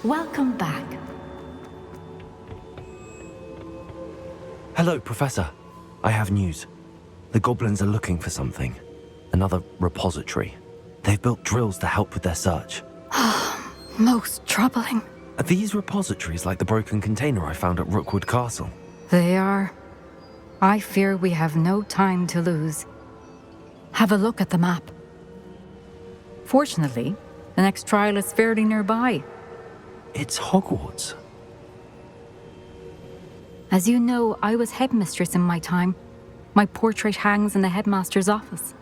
Welcome back. Hello, Professor. I have news. The goblins are looking for something. Another repository. They've built drills to help with their search. Most troubling. Are these repositories like the broken container I found at Rookwood Castle? They are. I fear we have no time to lose. Have a look at the map. Fortunately, the next trial is fairly nearby. It's Hogwarts. As you know, I was headmistress in my time. My portrait hangs in the headmaster's office.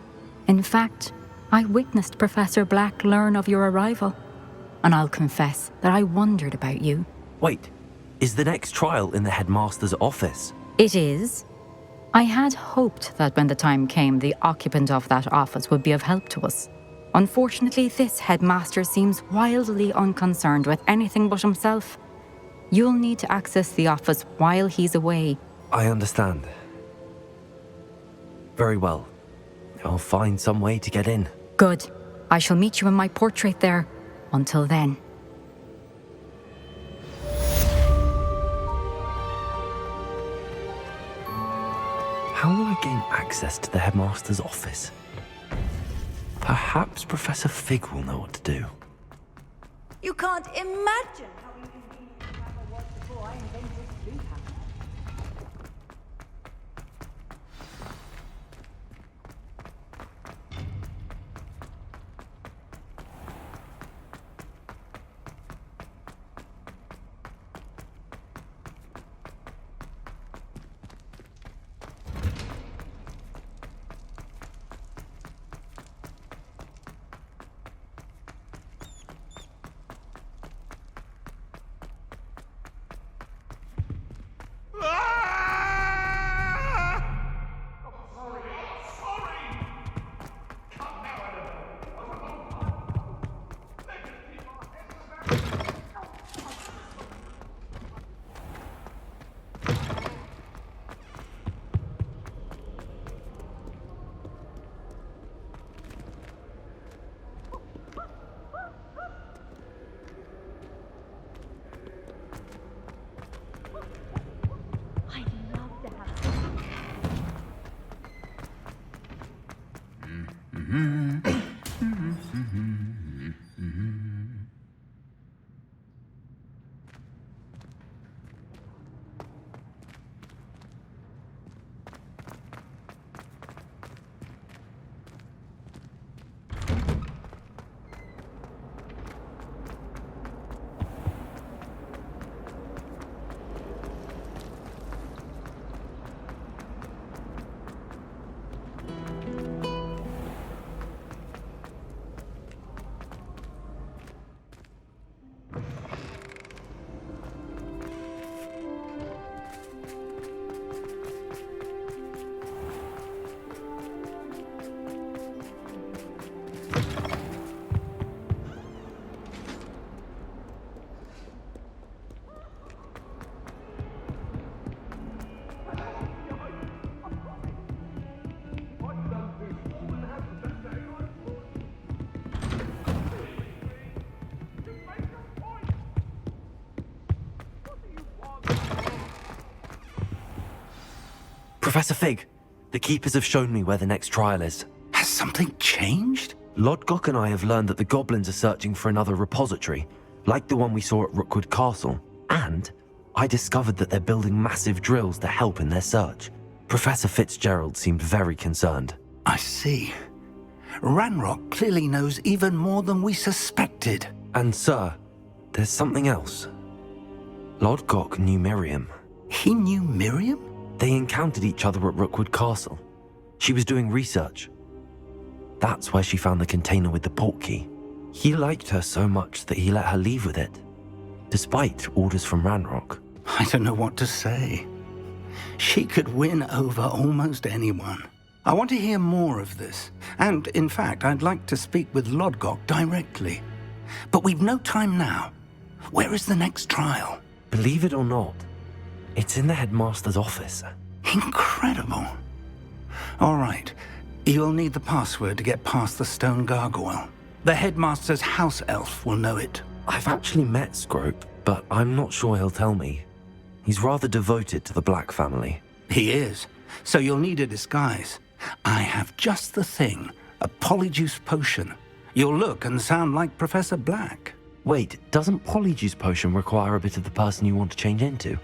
In fact, I witnessed Professor Black learn of your arrival. And I'll confess that I wondered about you. Wait, is the next trial in the headmaster's office? It is. I had hoped that when the time came, the occupant of that office would be of help to us. Unfortunately, this headmaster seems wildly unconcerned with anything but himself. You'll need to access the office while he's away. I understand. Very well. I'll find some way to get in. Good. I shall meet you in my portrait there. Until then. How will I gain access to the headmaster's office? Perhaps Professor Fig will know what to do. You can't imagine how inconvenient the travel was before I invented sleep apnea. Professor Fig, the Keepers have shown me where the next trial is. Has something changed? Lodgok and I have learned that the goblins are searching for another repository, like the one we saw at Rookwood Castle. And I discovered that they're building massive drills to help in their search. Professor Fitzgerald seemed very concerned. I see. Ranrock clearly knows even more than we suspected. And sir, there's something else. Lodgok knew Miriam. He knew Miriam? They encountered each other at Rookwood Castle. She was doing research. That's where she found the container with the portkey. He liked her so much that he let her leave with it, despite orders from Ranrock. I don't know what to say. She could win over almost anyone. I want to hear more of this. And, in fact, I'd like to speak with Lodgok directly. But we've no time now. Where is the next trial? Believe it or not, it's in the headmaster's office. Incredible. All right. You'll need the password to get past the stone gargoyle. The headmaster's house elf will know it. I've actually met Scrope, but I'm not sure he'll tell me. He's rather devoted to the Black family. He is. So you'll need a disguise. I have just the thing. A polyjuice potion. You'll look and sound like Professor Black. Wait, doesn't Polyjuice Potion require a bit of the person you want to change into?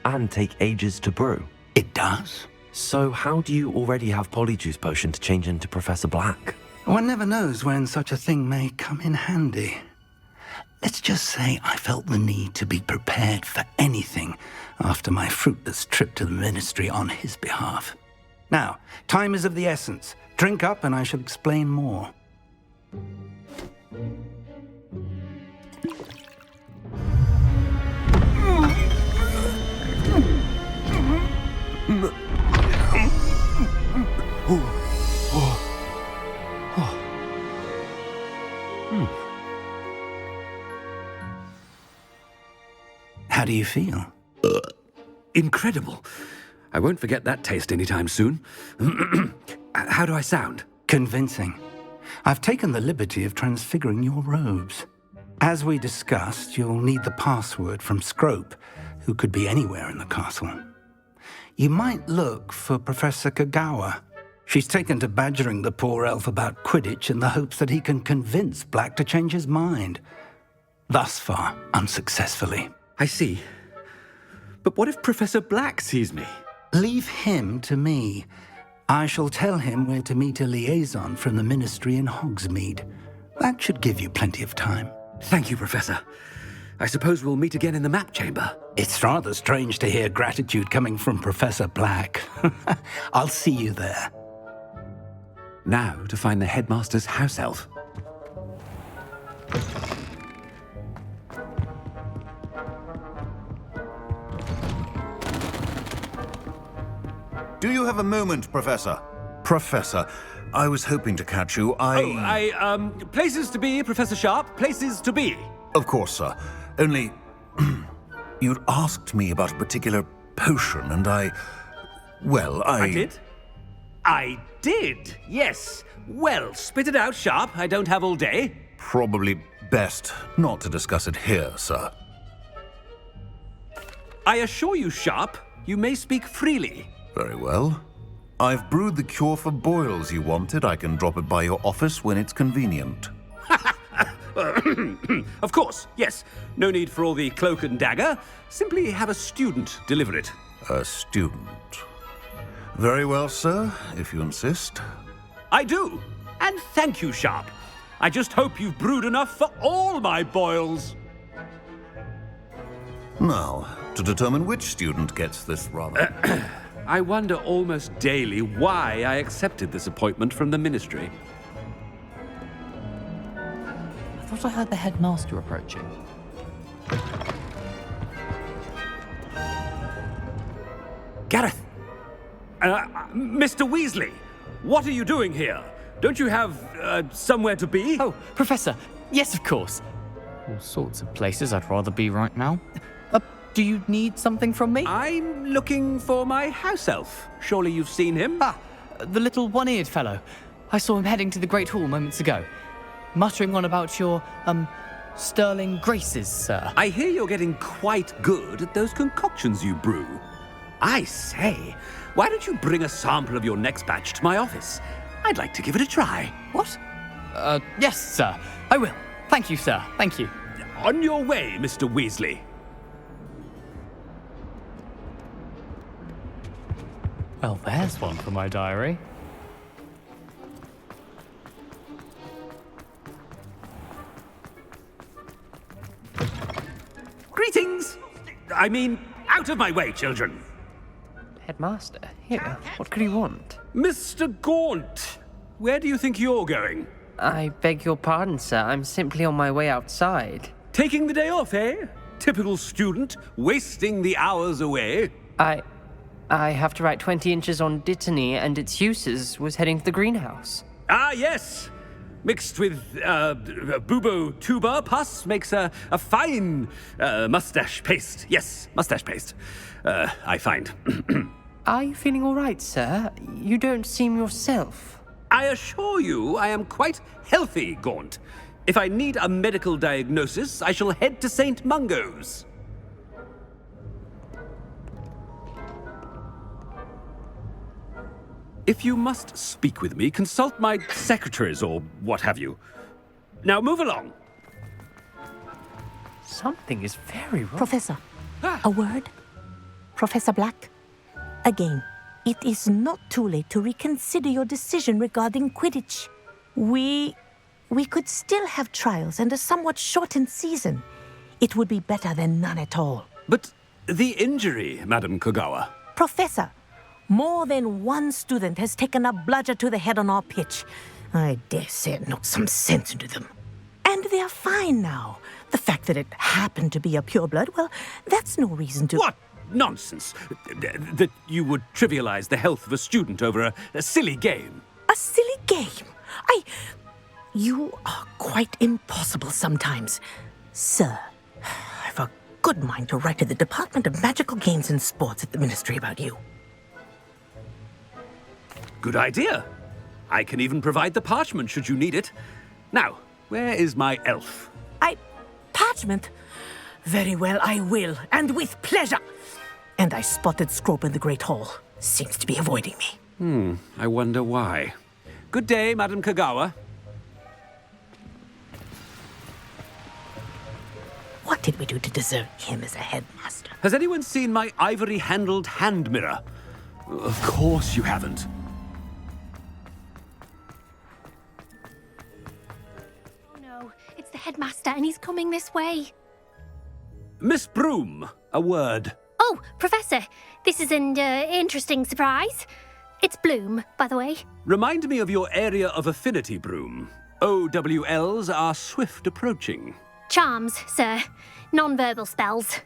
And take ages to brew? It does. So how do you already have Polyjuice Potion to change into Professor Black? One never knows when such a thing may come in handy. Let's just say I felt the need to be prepared for anything after my fruitless trip to the Ministry on his behalf. Now, time is of the essence. Drink up and I shall explain more. How do you feel? Incredible. I won't forget that taste anytime soon. How do I sound? Convincing. I've taken the liberty of transfiguring your robes. As we discussed, you'll need the password from Scrope, who could be anywhere in the castle. You might look for Professor Kagawa. She's taken to badgering the poor elf about Quidditch in the hopes that he can convince Black to change his mind. Thus far, unsuccessfully. I see. But what if Professor Black sees me? Leave him to me. I shall tell him where to meet a liaison from the Ministry in Hogsmeade. That should give you plenty of time. Thank you, Professor. I suppose we'll meet again in the map chamber. It's rather strange to hear gratitude coming from Professor Black. I'll see you there. Now to find the headmaster's house elf. Do you have a moment, Professor? Professor, I was hoping to catch you. Places to be, Professor Sharp. Places to be. Of course, sir. Only... you'd asked me about a particular potion, and I did? I did, yes. Well, spit it out, Sharp. I don't have all day. Probably best not to discuss it here, sir. I assure you, Sharp, you may speak freely. Very well. I've brewed the cure for boils you wanted. I can drop it by your office when it's convenient. Of course, yes. No need for all the cloak and dagger. Simply have a student deliver it. A student. Very well, sir, if you insist. I do. And thank you, Sharp. I just hope you've brewed enough for all my boils. Now, to determine which student gets this rather... I wonder almost daily why I accepted this appointment from the Ministry. I thought I heard the headmaster approaching. Gareth! Mr. Weasley! What are you doing here? Don't you have, somewhere to be? Oh, Professor! Yes, of course. All sorts of places I'd rather be right now. Do you need something from me? I'm looking for my house elf. Surely you've seen him? Ah, the little one-eared fellow. I saw him heading to the Great Hall moments ago, muttering on about your, sterling graces, sir. I hear you're getting quite good at those concoctions you brew. I say, why don't you bring a sample of your next batch to my office? I'd like to give it a try. What? Yes, sir. I will. Thank you, sir. Thank you. On your way, Mr. Weasley. Well, there's one for my diary. Greetings! I mean, out of my way, children. Headmaster, here, what could he want? Mr. Gaunt, where do you think you're going? I beg your pardon, sir. I'm simply on my way outside. Taking the day off, eh? Typical student, wasting the hours away. I have to write 20 inches on Dittany and its uses. Was heading to the greenhouse. Ah, yes. Mixed with bubo tuber pus makes a fine mustache paste. Yes, mustache paste. I find. Are you feeling all right, sir? You don't seem yourself. I assure you I am quite healthy, Gaunt. If I need a medical diagnosis, I shall head to St. Mungo's. If you must speak with me, consult my secretaries or what have you. Now move along. Something is very wrong. Professor, a word? Professor Black? Again, it is not too late to reconsider your decision regarding Quidditch. We could still have trials and a somewhat shortened season. It would be better than none at all. But the injury, Madam Kogawa. Professor, more than one student has taken a bludger to the head on our pitch. I dare say it knocked some sense into them. And they are fine now. The fact that it happened to be a pureblood, well, that's no reason to... What nonsense! That you would trivialize the health of a student over a silly game. A silly game? You are quite impossible sometimes. Sir, I've a good mind to write to the Department of Magical Games and Sports at the Ministry about you. Good idea. I can even provide the parchment should you need it. Now, where is my elf? Parchment? Very well, I will, and with pleasure. And I spotted Scrope in the Great Hall. Seems to be avoiding me. I wonder why. Good day, Madam Kogawa. What did we do to deserve him as a headmaster? Has anyone seen my ivory-handled hand mirror? Of course you haven't. Oh no, it's the headmaster and he's coming this way. Miss Broom, a word. Oh, Professor, this is an interesting surprise. It's Bloom, by the way. Remind me of your area of affinity, Broom. OWLs are swift approaching. Charms, sir. Non-verbal spells.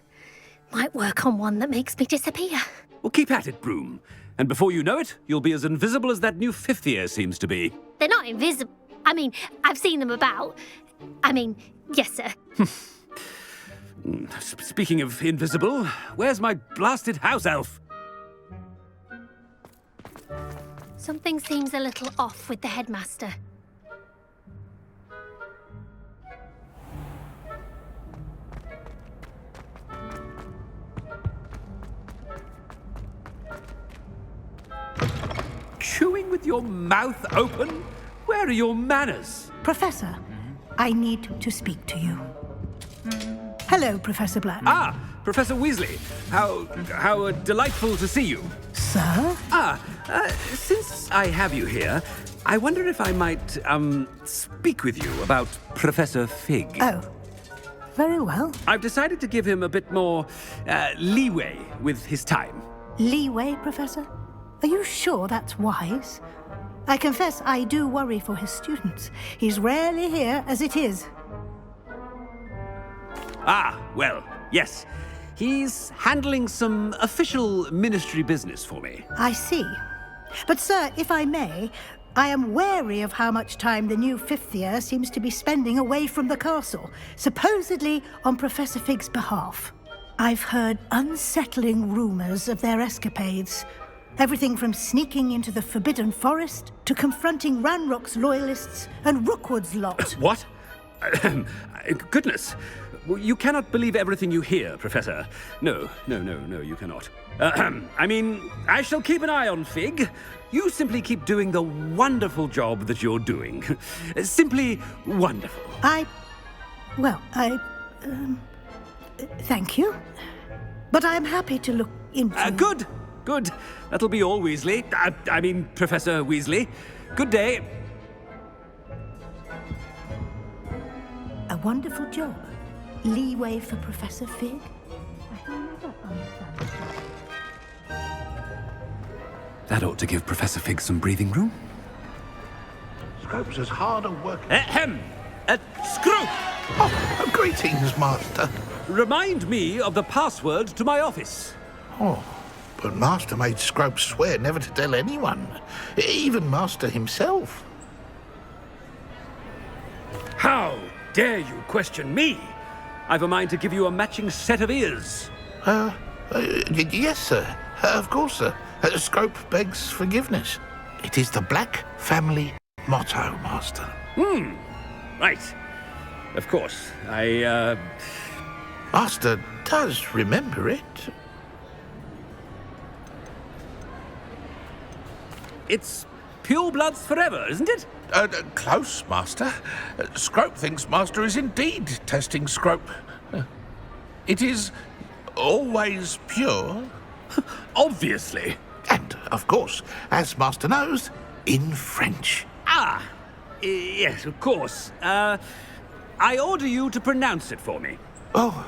Might work on one that makes me disappear. Well, keep at it, Broom. And before you know it, you'll be as invisible as that new fifth year seems to be. They're not invisible. I mean, I've seen them about. Yes, sir. Speaking of invisible, where's my blasted house elf? Something seems a little off with the headmaster. Chewing with your mouth open? Where are your manners? Professor, I need to speak to you. Hello, Professor Black. Ah, Professor Weasley. How delightful to see you. Sir? Since I have you here, I wonder if I might, speak with you about Professor Fig. Oh, very well. I've decided to give him a bit more, leeway with his time. Leeway, Professor? Are you sure that's wise? I confess I do worry for his students. He's rarely here as it is. Well, yes. He's handling some official ministry business for me. I see. But, sir, if I may, I am wary of how much time the new fifth year seems to be spending away from the castle, supposedly on Professor Fig's behalf. I've heard unsettling rumors of their escapades. Everything from sneaking into the Forbidden Forest to confronting Ranrock's loyalists and Rookwood's lot. What? Goodness. You cannot believe everything you hear, Professor. No, you cannot. I shall keep an eye on Fig. You simply keep doing the wonderful job that you're doing. Simply wonderful. Thank you. But I'm happy to look into... Good. That'll be all, Weasley. Professor Weasley. Good day. A wonderful job. Leeway for Professor Fig? I never understand. That ought to give Professor Fig some breathing room. Scrope's as hard at work. Scrope! Oh, greetings, Master. Remind me of the password to my office. Oh, but Master made Scrope swear never to tell anyone, even Master himself. How dare you question me? I've a mind to give you a matching set of ears. Yes, sir. Of course, sir. Scrope begs forgiveness. It is the Black family motto, Master. Right. Of course. Master does remember it. It's pure bloods forever, isn't it? Close, Master. Scrope thinks Master is indeed testing Scrope. It is always pure. Obviously. And, of course, as Master knows, in French. Ah! Yes, of course. I order you to pronounce it for me. Oh,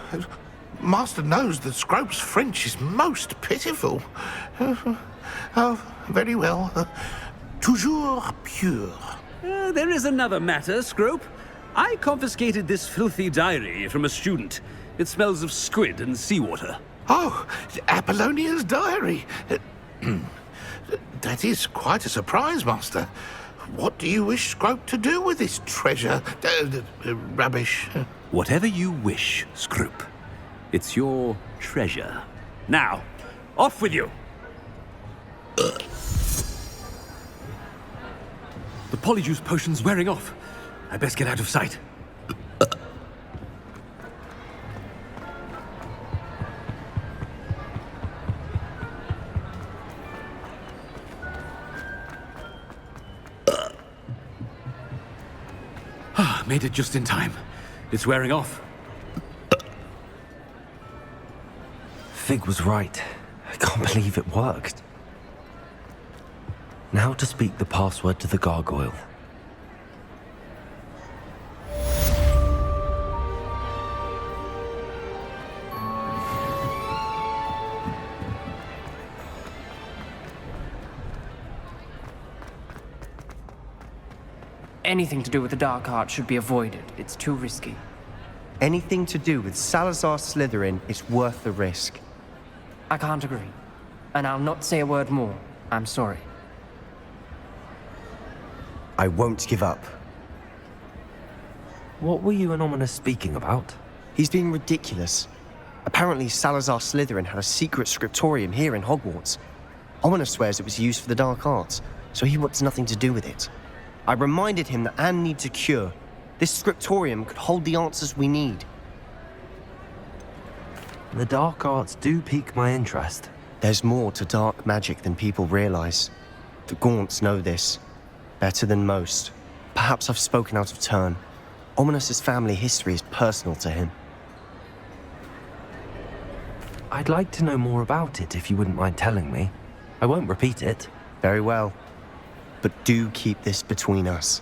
Master knows that Scrope's French is most pitiful. Oh, very well. Toujours pure. There is another matter, Scrope. I confiscated this filthy diary from a student. It smells of squid and seawater. Oh, Apollonia's diary. That is quite a surprise, Master. What do you wish Scrope to do with this treasure? Rubbish. Whatever you wish, Scrope. It's your treasure. Now, off with you. The polyjuice potion's wearing off. I best get out of sight. Made it just in time. It's wearing off. Fig was right. I can't believe it worked. Now to speak the password to the gargoyle. Anything to do with the dark arts should be avoided. It's too risky. Anything to do with Salazar Slytherin is worth the risk. I can't agree. And I'll not say a word more. I'm sorry. I won't give up. What were you and Ominous speaking about? He's being ridiculous. Apparently Salazar Slytherin had a secret scriptorium here in Hogwarts. Ominous swears it was used for the dark arts, so he wants nothing to do with it. I reminded him that Anne needs a cure. This scriptorium could hold the answers we need. The dark arts do pique my interest. There's more to dark magic than people realize. The Gaunts know this. Better than most. Perhaps I've spoken out of turn. Ominous's family history is personal to him. I'd like to know more about it if you wouldn't mind telling me. I won't repeat it. Very well. But do keep this between us.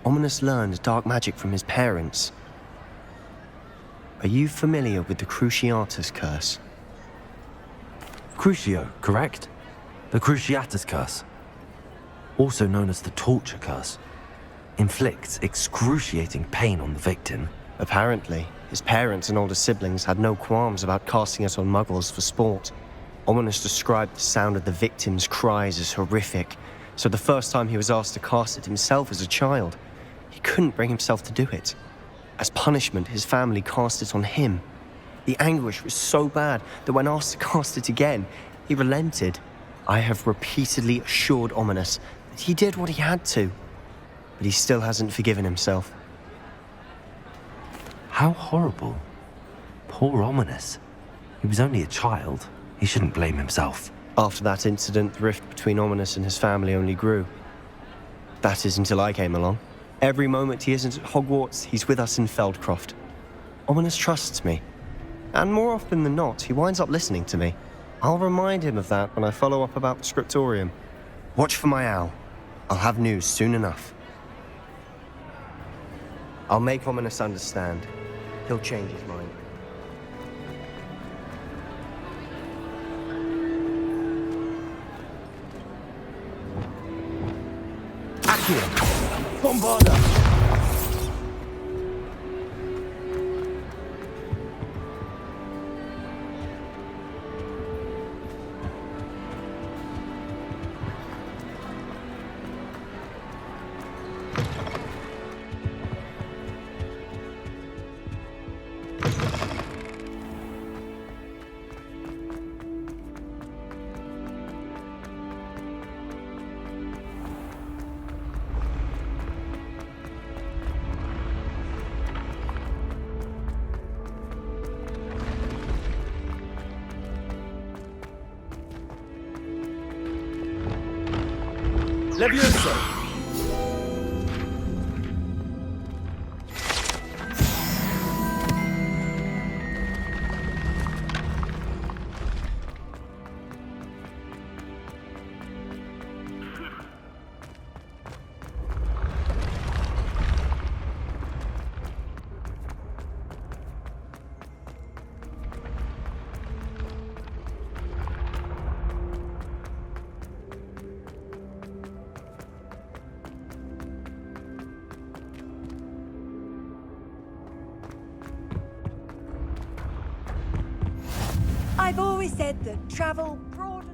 Ominous learned dark magic from his parents. Are you familiar with the Cruciatus Curse? Crucio, correct? The Cruciatus Curse. Also known as the Torture Curse. Inflicts excruciating pain on the victim. Apparently, his parents and older siblings had no qualms about casting it on muggles for sport. Ominous described the sound of the victim's cries as horrific, so the first time he was asked to cast it himself as a child, he couldn't bring himself to do it. As punishment, his family cast it on him. The anguish was so bad that when asked to cast it again, he relented. I have repeatedly assured Ominous that he did what he had to, but he still hasn't forgiven himself. How horrible. Poor Ominous. He was only a child. He shouldn't blame himself. After that incident, the rift between Ominous and his family only grew. That is until I came along. Every moment he isn't at Hogwarts, he's with us in Feldcroft. Ominous trusts me. And more often than not, he winds up listening to me. I'll remind him of that when I follow up about the scriptorium. Watch for my owl. I'll have news soon enough. I'll make Ominous understand. He'll change his mind. Accio! Bombarda! Levioso! I've always said that travel broadens.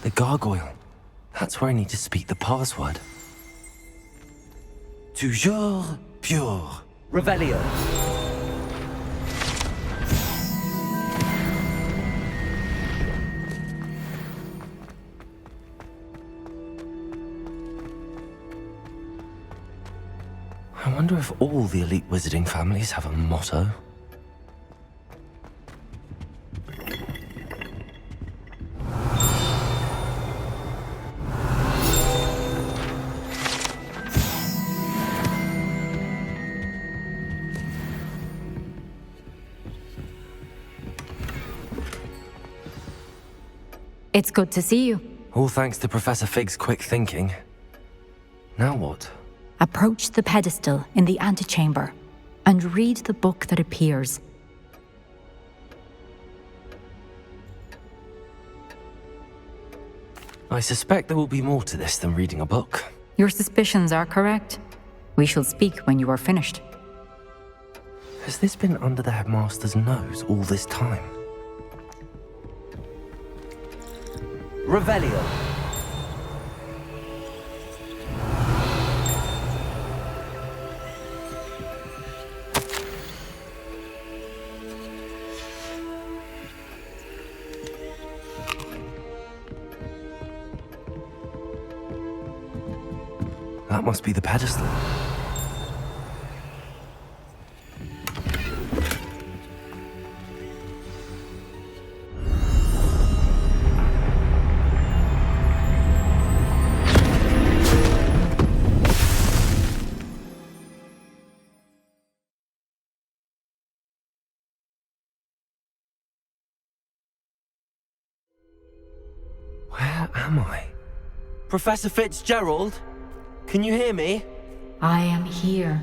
The gargoyle. That's where I need to speak the password. Toujours pure. Revelio. I wonder if all the elite wizarding families have a motto. It's good to see you. All thanks to Professor Fig's quick thinking. Now what? Approach the pedestal in the antechamber and read the book that appears. I suspect there will be more to this than reading a book. Your suspicions are correct. We shall speak when you are finished. Has this been under the headmaster's nose all this time? Revelio. That must be the pedestal. Where am I? Professor Fitzgerald? Can you hear me? I am here.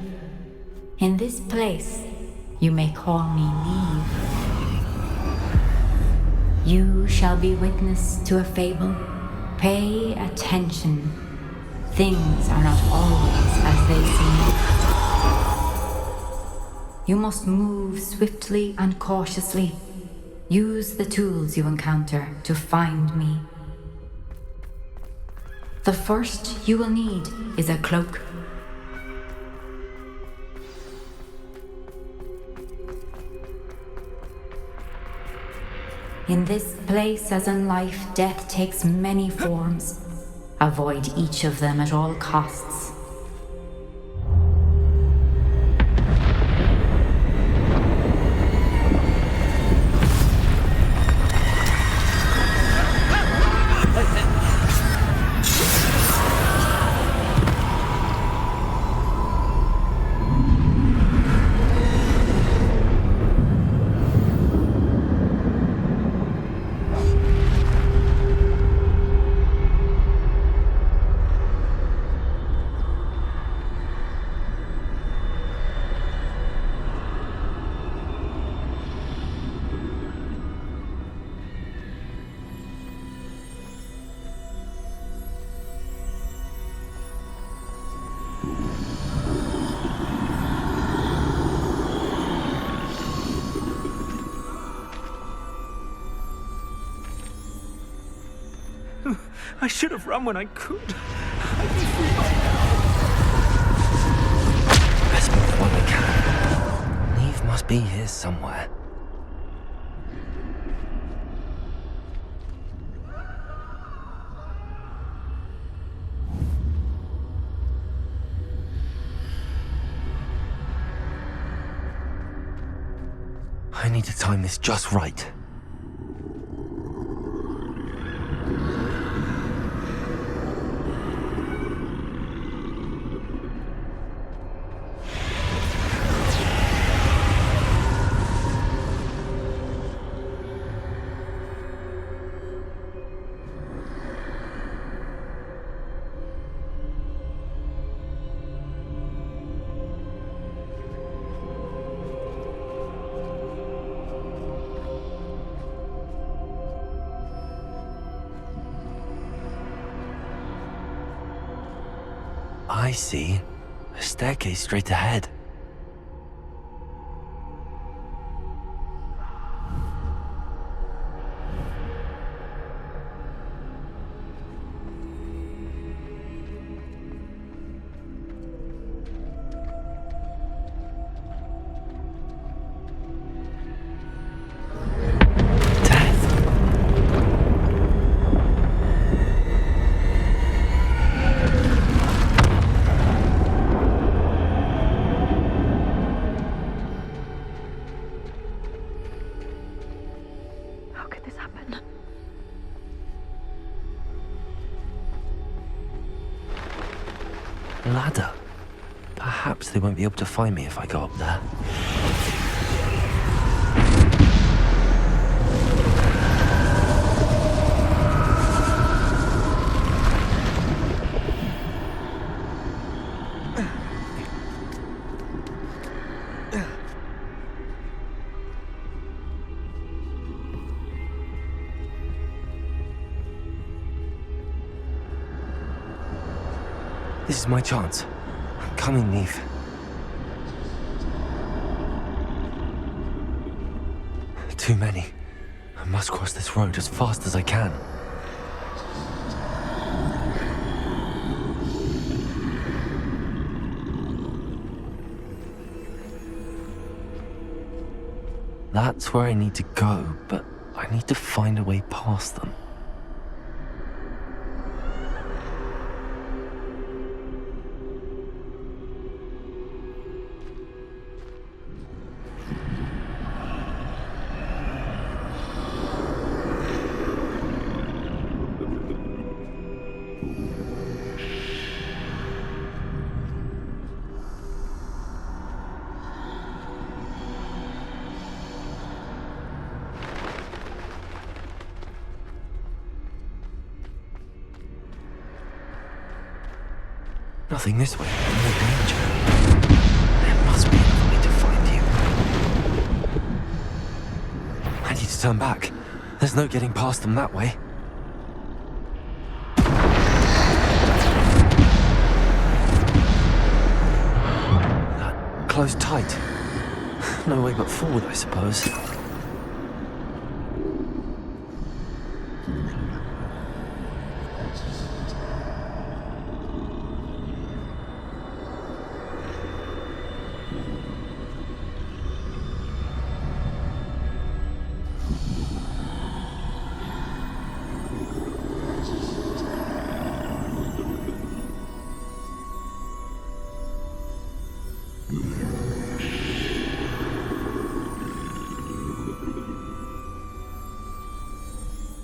In this place, you may call me Neve. You shall be witness to a fable. Pay attention. Things are not always as they seem. You must move swiftly and cautiously. Use the tools you encounter to find me. The first you will need is a cloak. In this place, as in life, death takes many forms. Avoid each of them at all costs. I should have run when I could. Let's move while we can. Neve must be here somewhere. I need to time this just right. I see. A staircase straight ahead. Ladder. Perhaps they won't be able to find me if I go up there. This is my chance. I'm coming, Neve. Too many. I must cross this road as fast as I can. That's where I need to go, but I need to find a way past them. Nothing this way. More danger. There must be another way to find you. I need to turn back. There's no getting past them that way. That closed tight. No way but forward, I suppose.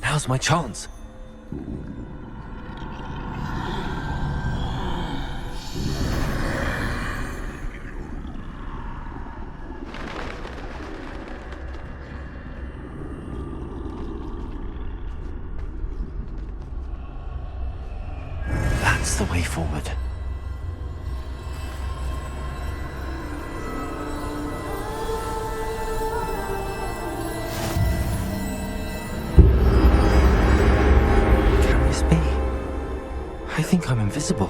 Now's my chance. That's the way forward. I think I'm invisible.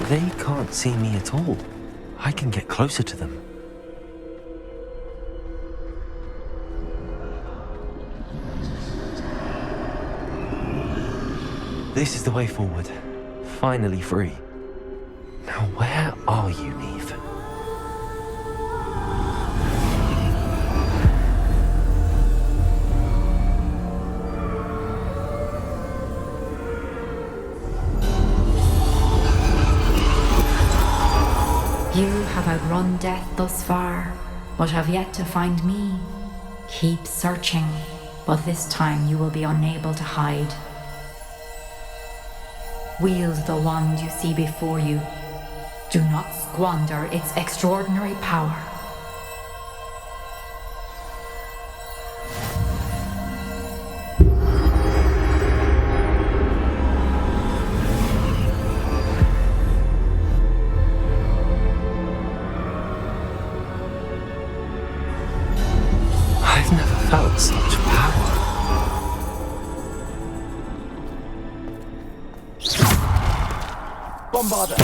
They can't see me at all. I can get closer to them. This is the way forward. Finally free. Now where are you, Neve? You have outrun death thus far, but have yet to find me. Keep searching, but this time you will be unable to hide. Wield the wand you see before you. Do not squander its extraordinary power. I've never felt such power. Bombarder!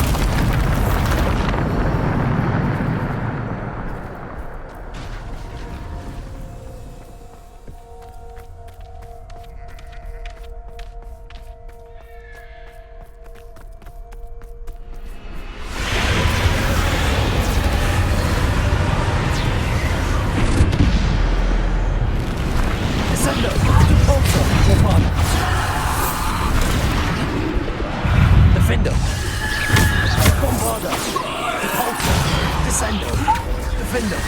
Defender! Bombarder! Repulsor! Descendo! Defender!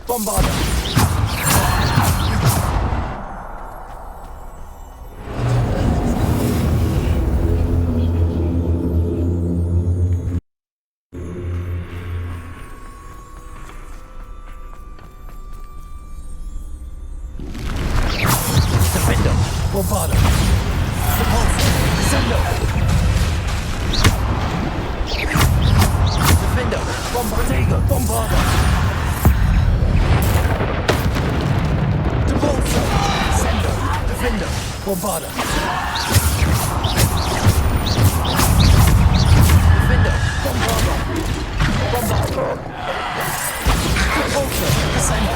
Bombarder! Defender! Bombarder! Repulsor! Descendo! Defender! Bombarder! Bombarder! Repulsor! Descendo! Defender! Bombarder! Defender! Bombarder! Bombarder! Repulsor! Descendo!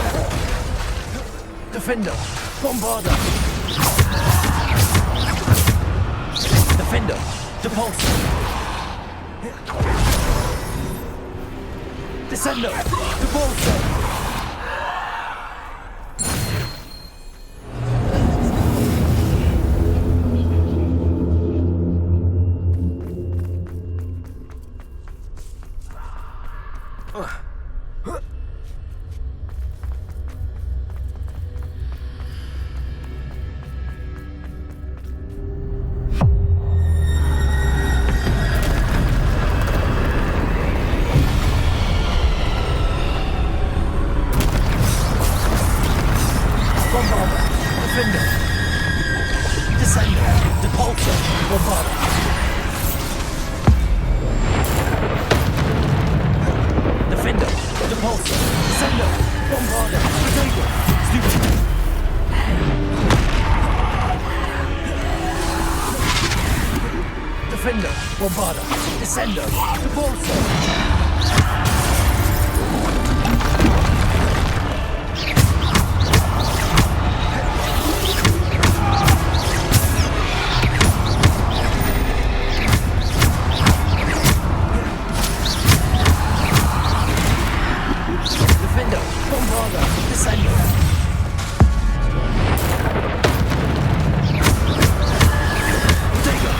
Defender! Bombarder! Defender! Repulsor! Descendo! Repulsor! Bombarder! Defender! Descendo! Repulsor! Bombarder! Defender! Repulsor! Descendo! Bombarder! Potato! Stupid! Defender! Bombarder! Descendo! Repulsor! Defender! Bombarder! Descendo! Potato!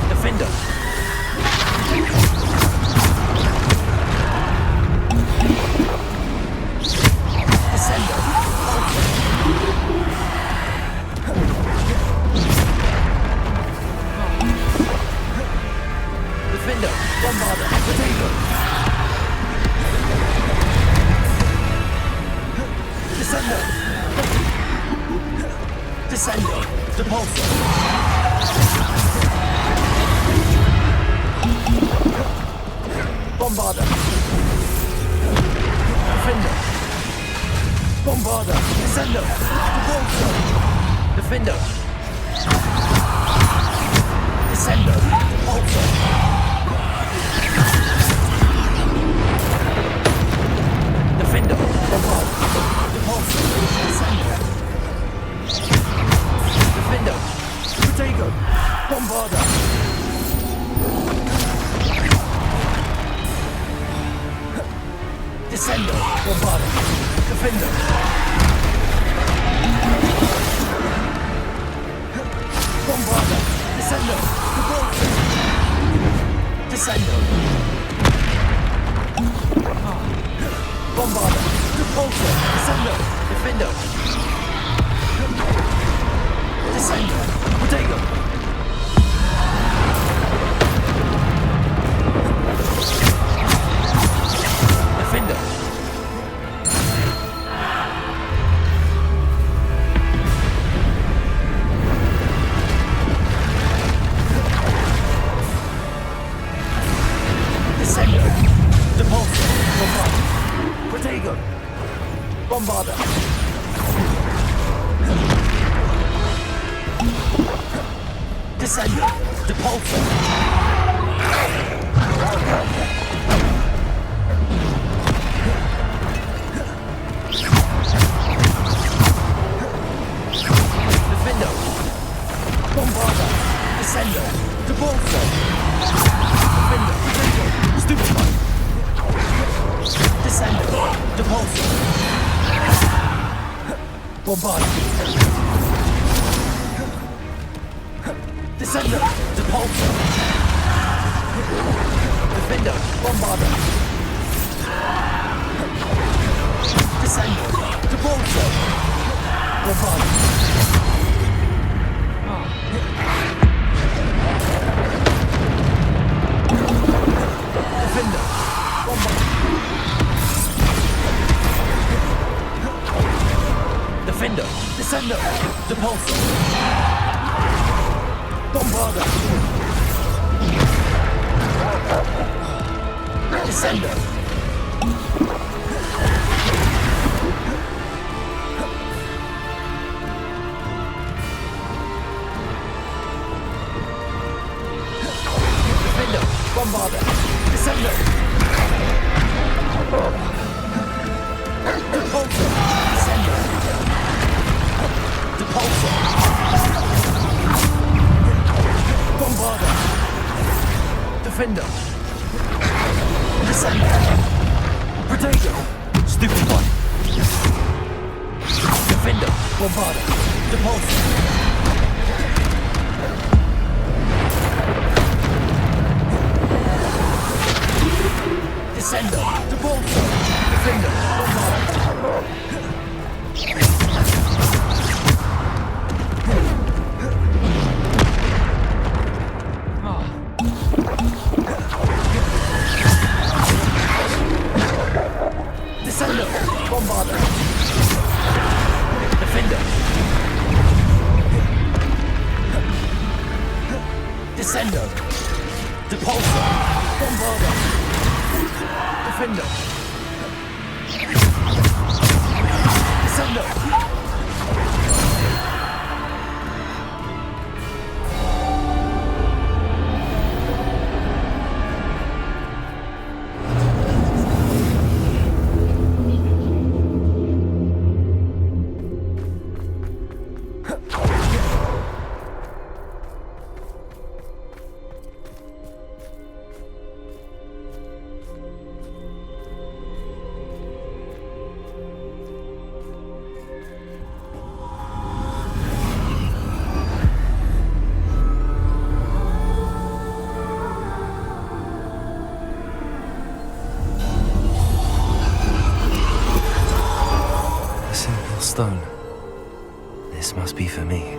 Defender! Descendo! Defender! Bombarder! Potato! Descendo! Descendo! Repulsor! Bombarder! Defender! Bombarder! Descendo! Repulsor! Defender! Descendo! Repulsor! Defender! Bombarder! Repulsor! Descendo! Descendo. Bombarda. Defender. Bombarda. Descendo. Descendo. Bombarda. Repulsor. Descendo. Defender. Descendo. Protego. Defender. Descendo. Depulso. Bombarda. Protego. Bombarda. Descendo. Depulso. Defendo. Bombarda. Descendo. Depulso. Defendo. Protego. Stupefy. Descendo. Depulso. Bombarda. Descendo. Depulso. Defendo. Bombarda. Descendo. Depulso. Bombarda. Defender. Bombarda. Defender. Descender. Depulso. Bombarda. Descender. Defender. Bombarda. Descender. Depulso. Descender. Depulso. Bombarda. Defender. Descender. Protego. Stupefy. Defender. Bombarda. Depulso. Descender. Depulso. Defender. Bombarda. Descendo. Bombarda. Defender. Descendo. Depulso. Bombarda. Defender. Descendo. Stone. This must be for me.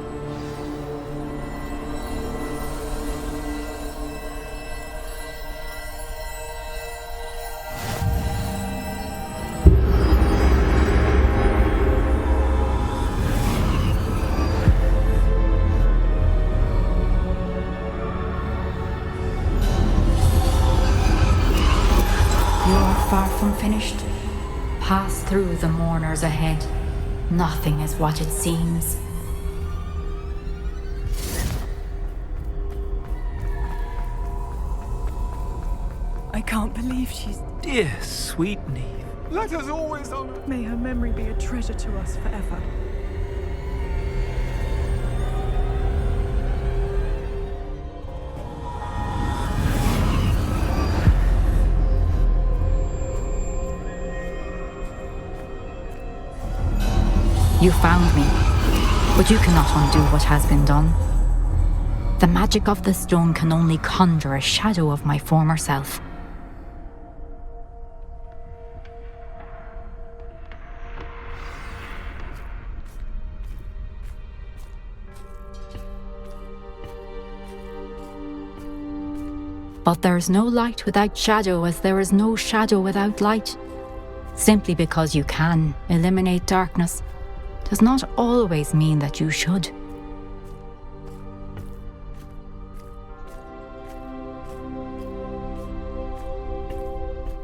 You're far from finished. Pass through the mourners ahead. Nothing is what it seems. I can't believe she's... Dear, sweet Neve. Let us always honor... May her memory be a treasure to us forever. You found me, but you cannot undo what has been done. The magic of the stone can only conjure a shadow of my former self. But there is no light without shadow, as there is no shadow without light. Simply because you can eliminate darkness does not always mean that you should.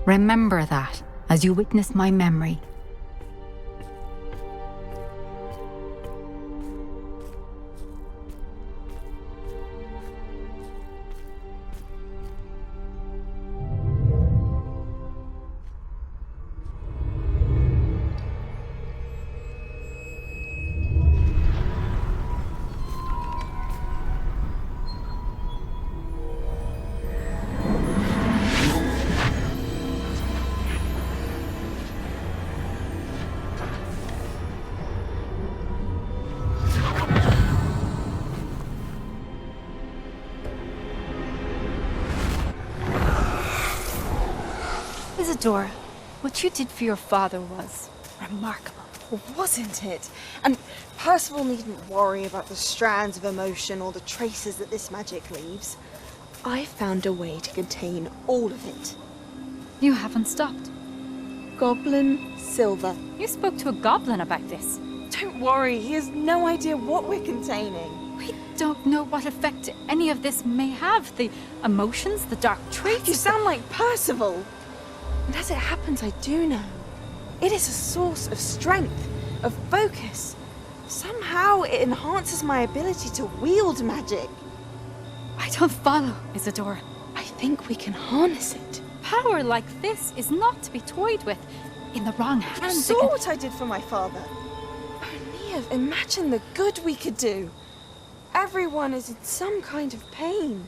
Remember that as you witness my memory. Isadora, what you did for your father was remarkable. Wasn't it? And Percival needn't worry about the strands of emotion or the traces that this magic leaves. I found a way to contain all of it. You haven't stopped. Goblin Silver. You spoke to a goblin about this. Don't worry, he has no idea what we're containing. We don't know what effect any of this may have. The emotions, the dark traits. You sound like Percival. And as it happens, I do know. It is a source of strength, of focus. Somehow it enhances my ability to wield magic. I don't follow, Isadora. I think we can harness it. Power like this is not to be toyed with. In the wrong hands. You saw what I did for my father. O'Neill, imagine the good we could do. Everyone is in some kind of pain.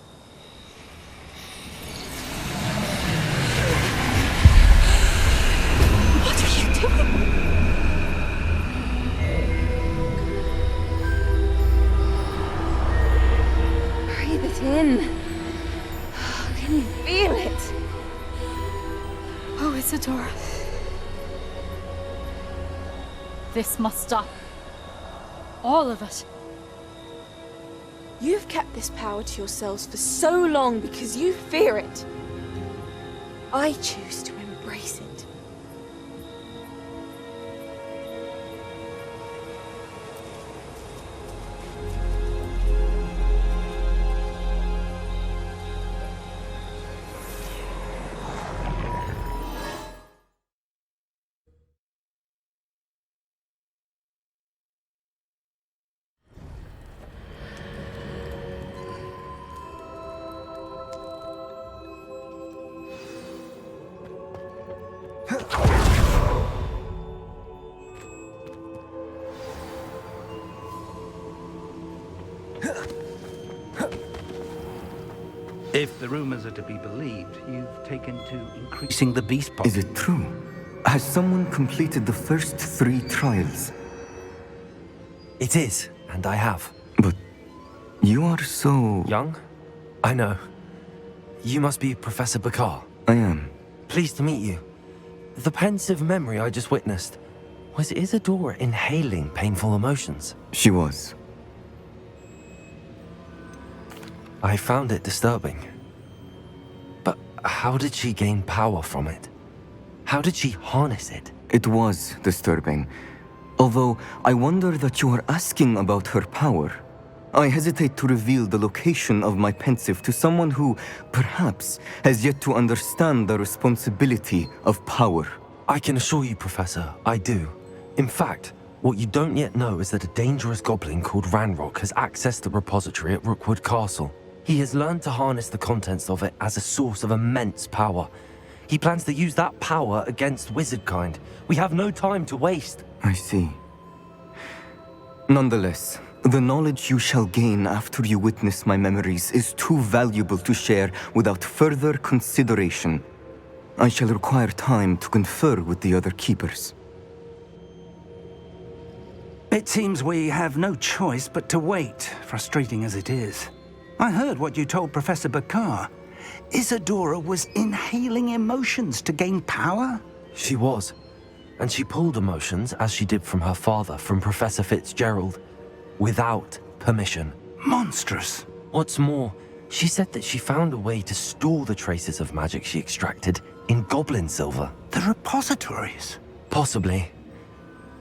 What are you doing? Breathe it in. Can you feel it? Oh, Isadora. This must stop. All of it. You've kept this power to yourselves for so long because you fear it. I choose to embrace it. If the rumors are to be believed, you've taken to increasing the beast population. Is it true? Has someone completed the first 3 trials? It is, and I have. But you are so... young? I know. You must be Professor Bakar. I am. Pleased to meet you. The pensive memory I just witnessed, was Isadora inhaling painful emotions? She was. I found it disturbing. But how did she gain power from it? How did she harness it? It was disturbing. Although, I wonder that you are asking about her power. I hesitate to reveal the location of my pensive to someone who, perhaps, has yet to understand the responsibility of power. I can assure you, Professor, I do. In fact, what you don't yet know is that a dangerous goblin called Ranrock has accessed the repository at Rookwood Castle. He has learned to harness the contents of it as a source of immense power. He plans to use that power against wizardkind. We have no time to waste. I see. Nonetheless, the knowledge you shall gain after you witness my memories is too valuable to share without further consideration. I shall require time to confer with the other keepers. It seems we have no choice but to wait, frustrating as it is. I heard what you told Professor Bakar. Isadora was inhaling emotions to gain power? She was. And she pulled emotions, as she did from her father, from Professor Fitzgerald, without permission. Monstrous. What's more, she said that she found a way to store the traces of magic she extracted in goblin silver. The repositories? Possibly.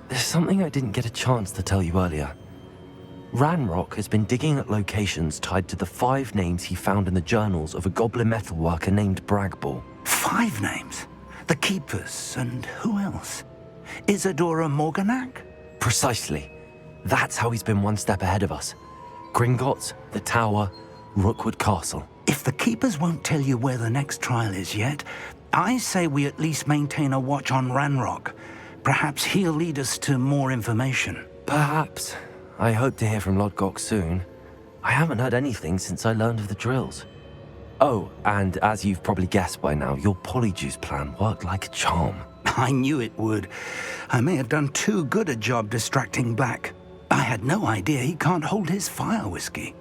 There's something I didn't get a chance to tell you earlier. Ranrock has been digging at locations tied to the 5 names he found in the journals of a goblin metalworker named Bragball. 5 names? The Keepers, and who else? Isadora Morganac? Precisely. That's how he's been one step ahead of us. Gringotts, the Tower, Rookwood Castle. If the Keepers won't tell you where the next trial is yet, I say we at least maintain a watch on Ranrock. Perhaps he'll lead us to more information. Perhaps. I hope to hear from Lodgok soon. I haven't heard anything since I learned of the drills. Oh, and as you've probably guessed by now, your polyjuice plan worked like a charm. I knew it would. I may have done too good a job distracting Black. I had no idea he can't hold his fire whiskey.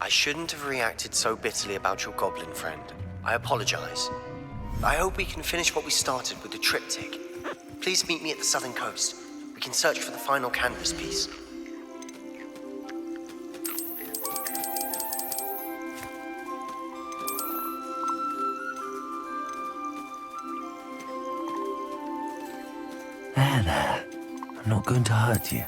I shouldn't have reacted so bitterly about your goblin friend. I apologize. I hope we can finish what we started with the triptych. Please meet me at the southern coast. We can search for the final canvas piece. There. I'm not going to hurt you.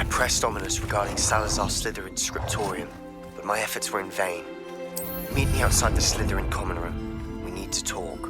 Pressed ominous regarding Salazar Slytherin's scriptorium, but my efforts were in vain. Meet me outside the Slytherin common room. We need to talk.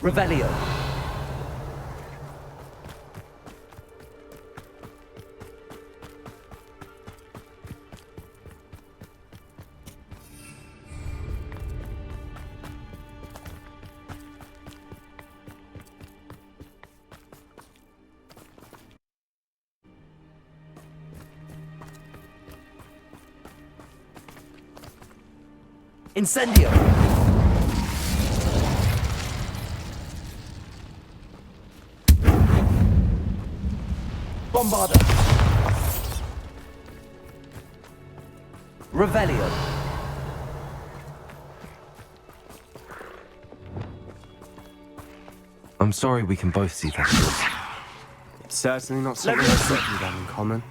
Revelio. Incendio. Bombarda. Revelio. I'm sorry we can both see that. It's certainly not something I think we have in common.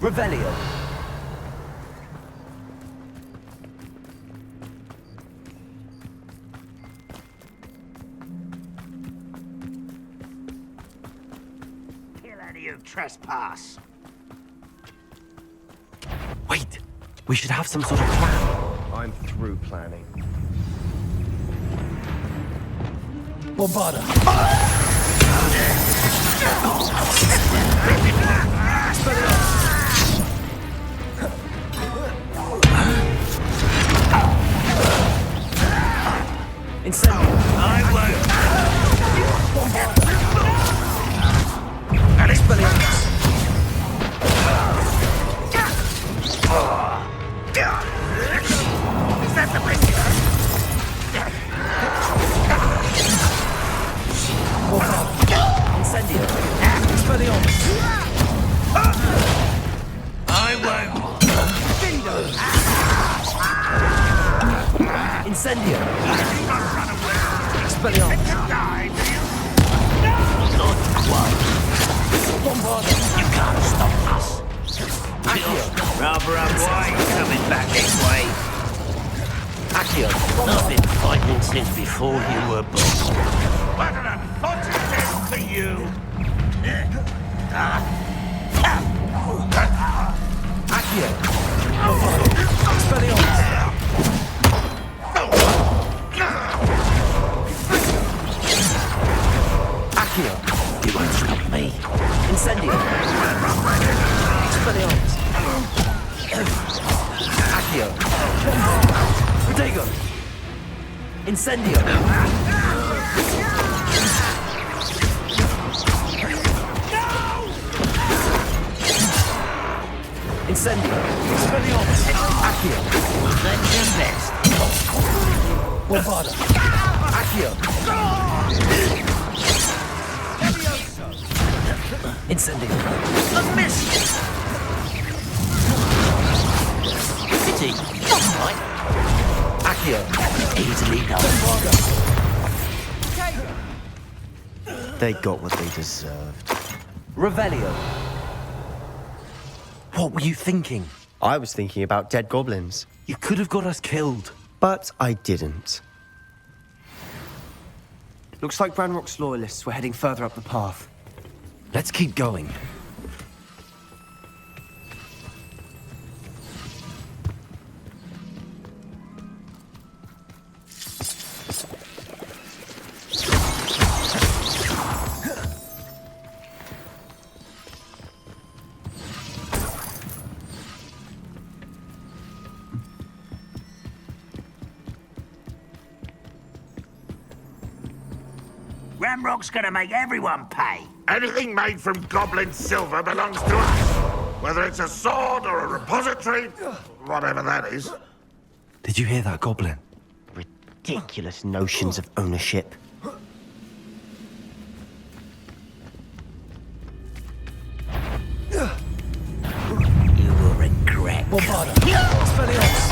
Revelio. Kill any who trespass. Wait! We should have some sort of plan. I'm through planning. Bombarda. Incendio. I won't. Expelliarmus. Is that the best? Incendio. Expelliarmus. I won't. Incendio. Expelliarmus. Bombarda. You can't stop us. Accio. Rather unwise coming back this way. Accio. I've been fighting since before you were born. What an unfortunate end for you. Accio. Expelliarmus. Accio. You won't stop me. Incendio. Expelliarmus. Accio. Protego. Incendio. Incendio. Expelliarmus. Accio. That's your best. Bombarda. Accio. Incendio. A miss. Pity. Not right. Accio. Easily done. They got what they deserved. Revelio. What were you thinking? I was thinking about dead goblins. You could have got us killed. But I didn't. Looks like Ranrock's loyalists were heading further up the path. Let's keep going. Ramrock's gonna make everyone pay. Anything made from goblin silver belongs to us. Whether it's a sword or a repository, whatever that is. Did you hear that, Goblin? Ridiculous notions of ownership. You will regret. Bombarda. Expelliarmus.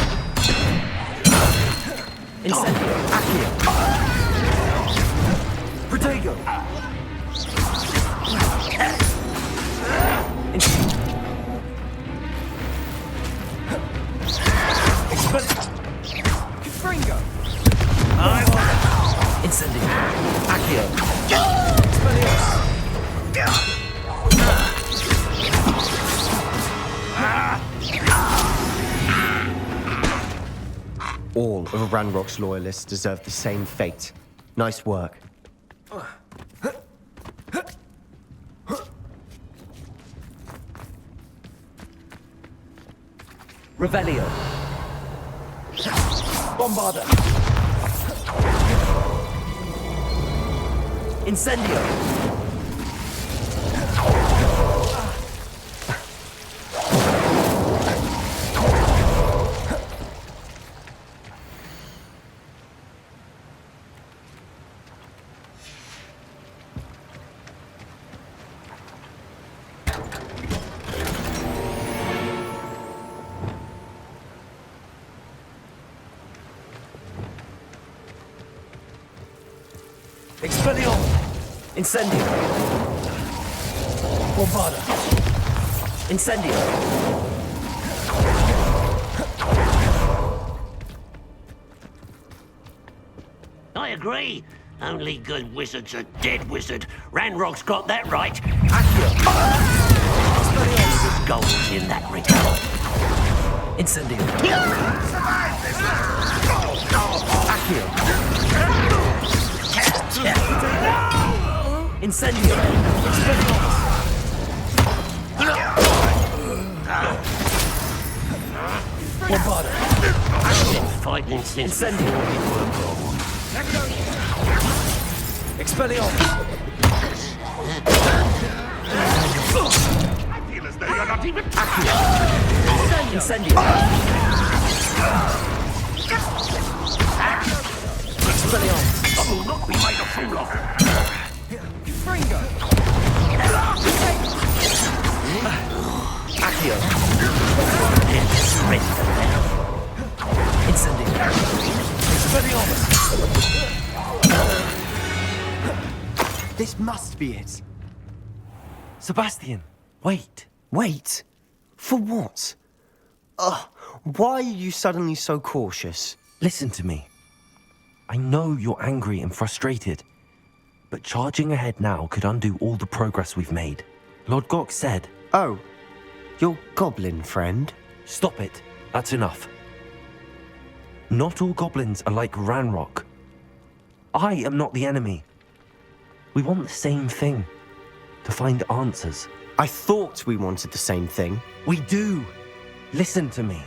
Incendio. Accio. Protego. Fringo. Incendio. Accio. Expelliarmus. All of Ranrock's loyalists deserve the same fate. Nice work. Revelio. Bombarda. Incendio. Expelliarmus. Incendio. Bombarda. Incendio. I agree. Only good wizard's a dead wizard. Ranrock's got that right. Accio. There's gold in that regard. Incendio. Accio. Incendio. Expelliarmus. Bombarda. I've been fighting since Incendio. before we were born. Expelliarmus. I feel as though you're not even... Incendio. Expelliarmus. I will not be made a fool of. Fringo. Accio. Incendio. Expelliarmus. This must be it. Sebastian, wait. Wait? For what? Why are you suddenly so cautious? Listen to me. I know you're angry and frustrated, but charging ahead now could undo all the progress we've made. Lord Gok said... Oh, your goblin friend? Stop it. That's enough. Not all goblins are like Ranrock. I am not the enemy. We want the same thing. To find answers. I thought we wanted the same thing. We do. Listen to me.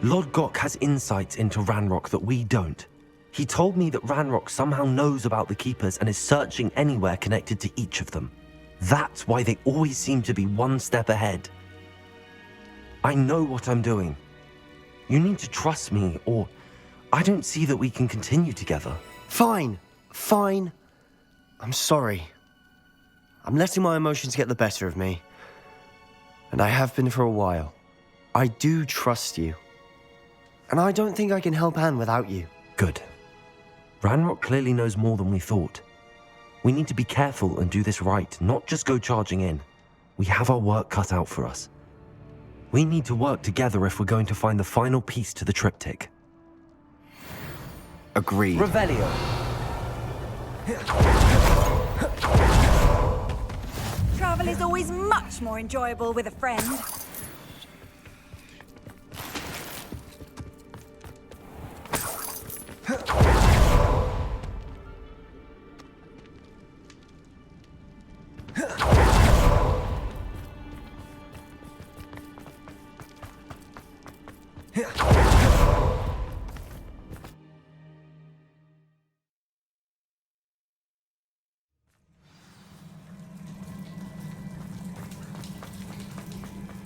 Lord Gok has insights into Ranrock that we don't. He told me that Ranrock somehow knows about the Keepers and is searching anywhere connected to each of them. That's why they always seem to be one step ahead. I know what I'm doing. You need to trust me, or I don't see that we can continue together. Fine. I'm sorry. I'm letting my emotions get the better of me. And I have been for a while. I do trust you. And I don't think I can help Anne without you. Good. Ranrock clearly knows more than we thought. We need to be careful and do this right, not just go charging in. We have our work cut out for us. We need to work together if we're going to find the final piece to the triptych. Agreed. Revelio. Travel is always much more enjoyable with a friend.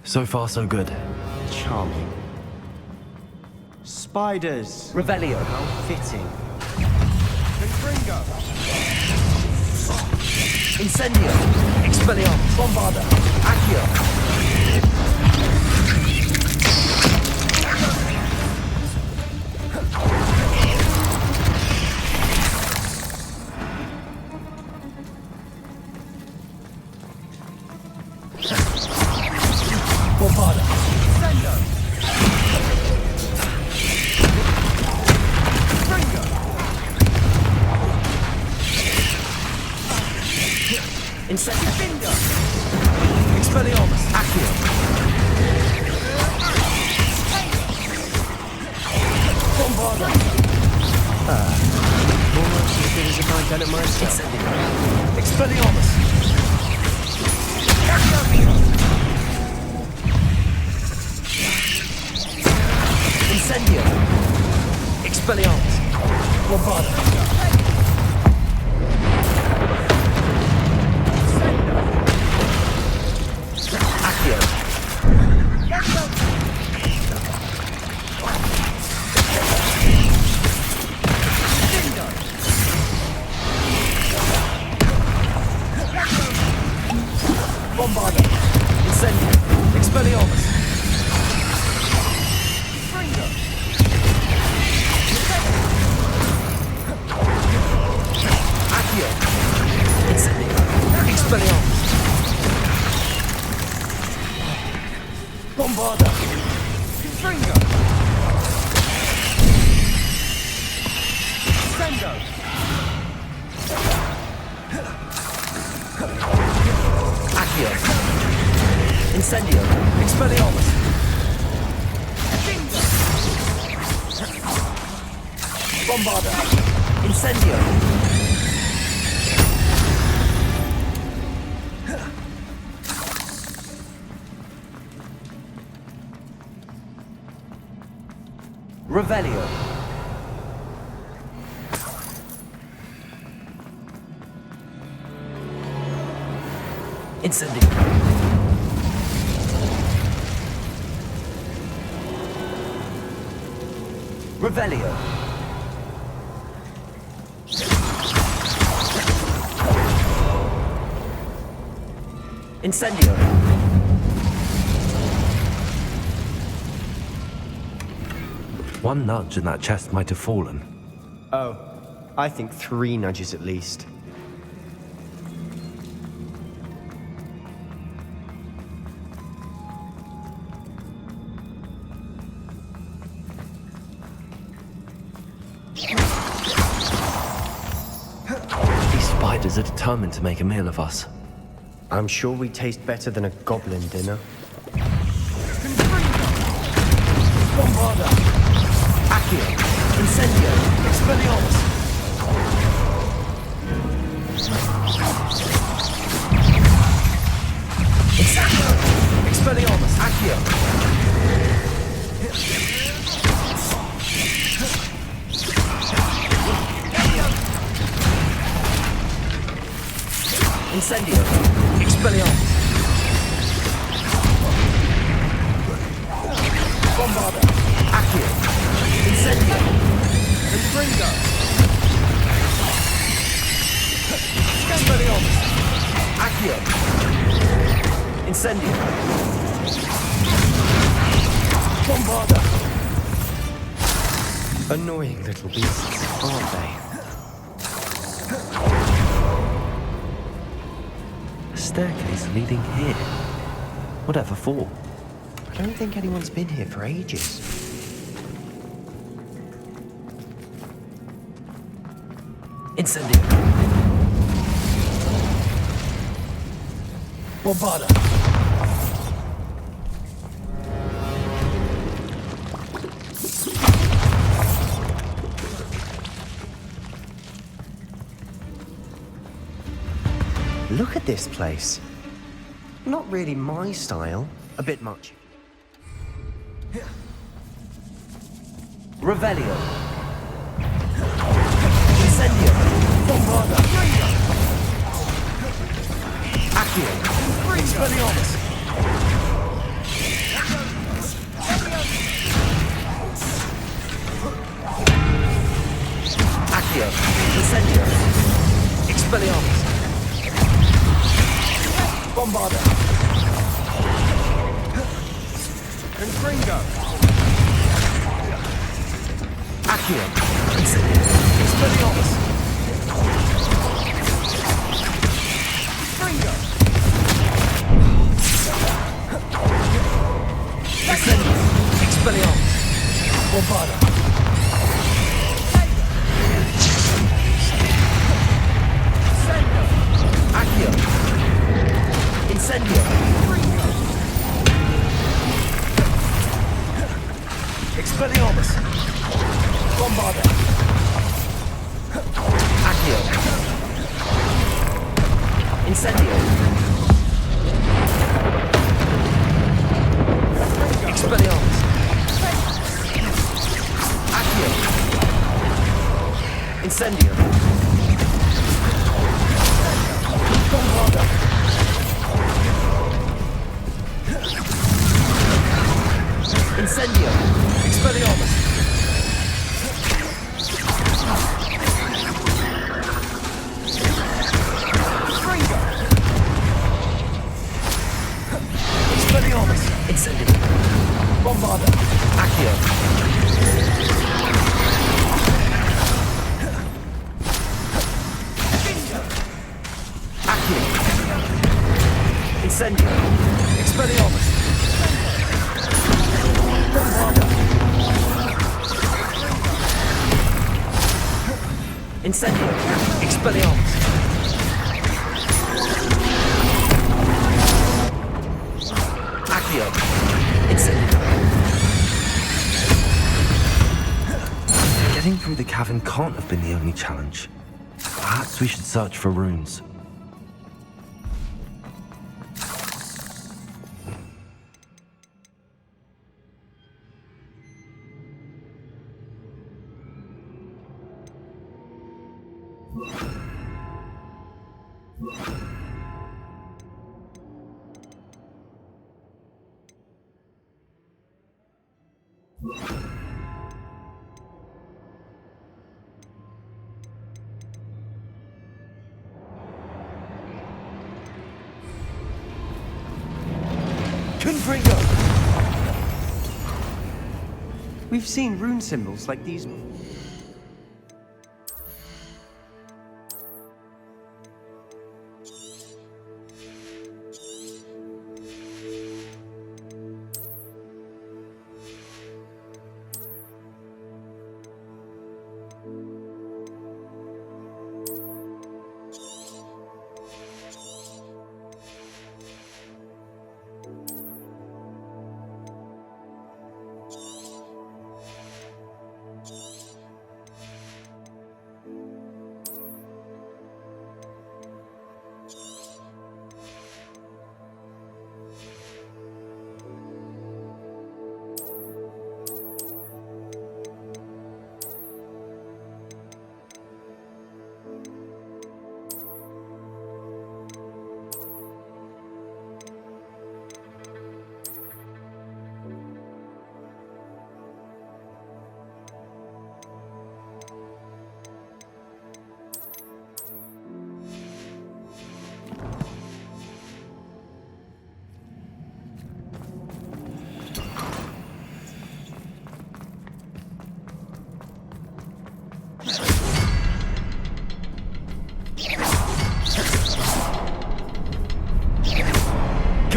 So far, so good. Charming. Spiders. Revelio. How fitting. Confringo. Incendio. Expelliarmus. Bombarda. Accio. Bombarda. Sendo. Ringo. Incendio. Bingo. Expelliarmus. Accio. Bombarda. Almost as good as if I'd done it myself. Incendio. Expelliarmus. Incendio. Expelliarmus. Bombarda. Accio. Bombarda. Incendio. Expelliarmus. Fringo. Accio. Incendio. Expelliarmus. Bombarda. Fringo. Sendo. Accio. Incendio. Expelliarmus. Bingo. Bombarda. Incendio. Revelio. Incendio. Revelio. Incendio. One nudge and that chest might have fallen. Oh, I think 3 nudges at least. These spiders are determined to make a meal of us. I'm sure we taste better than a goblin dinner. Bombarda. Accio. Incendio. Expelliarmus. Incendio. Expelliarmus. Accio. Incendio. Expelliarmus. Bombarda. Accio. Incendio. Confringo. Expelliarmus. Accio. Incendio. Bombarda. Annoying little beasts, aren't they? A staircase leading here. Whatever for? I don't think anyone's been here for ages. Incendio. Bombarda. Look at this place. Not really my style. A bit much. Revelio. Incendio. Bombarda. Accio. Expelliarmus. Bombarda. Confringo. Accio. Expelliarmus. Confringo. Incendio. Expelliarmus. Bombarda. Accio. Incendio. Expelliarmus. Bombarda. Accio. Incendio. Expelliarmus. Accio. Incendio. Bombarda. Incendio. Expelliarmus. Confringo. Expelliarmus. Incendio. Bombarda. Accio. Accio. Incendio. Expelliarmus. Bombarda. Incendio. Expelliarmus. Accio. Incendio. Getting through the cavern can't have been the only challenge. Perhaps we should search for runes. Confringo. We've seen rune symbols like these before.